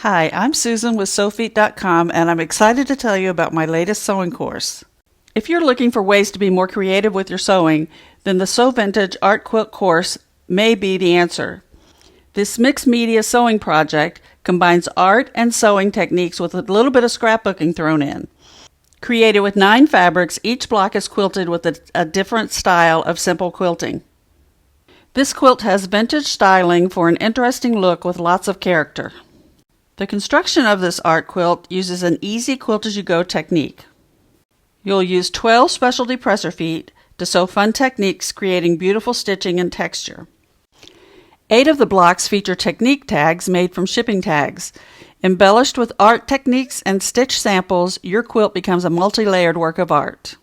Hi, I'm Susan with Sewfeet.com, and I'm excited to tell you about my latest sewing course. If you're looking for ways to be more creative with your sewing, then the Sew Vintage Art Quilt course may be the answer. This mixed media sewing project combines art and sewing techniques with a little bit of scrapbooking thrown in. Created with 9 fabrics, each block is quilted with a different style of simple quilting. This quilt has vintage styling for an interesting look with lots of character. The construction of this art quilt uses an easy quilt-as-you-go technique. You'll use 12 specialty presser feet to sew fun techniques, creating beautiful stitching and texture. 8 of the blocks feature technique tags made from shipping tags. Embellished with art techniques and stitch samples, your quilt becomes a multi-layered work of art.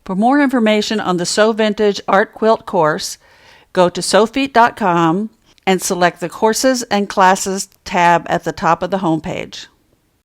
For more information on the Sew Vintage Art Quilt course, go to Sewfeet.com and select the Courses and Classes tab at the top of the homepage.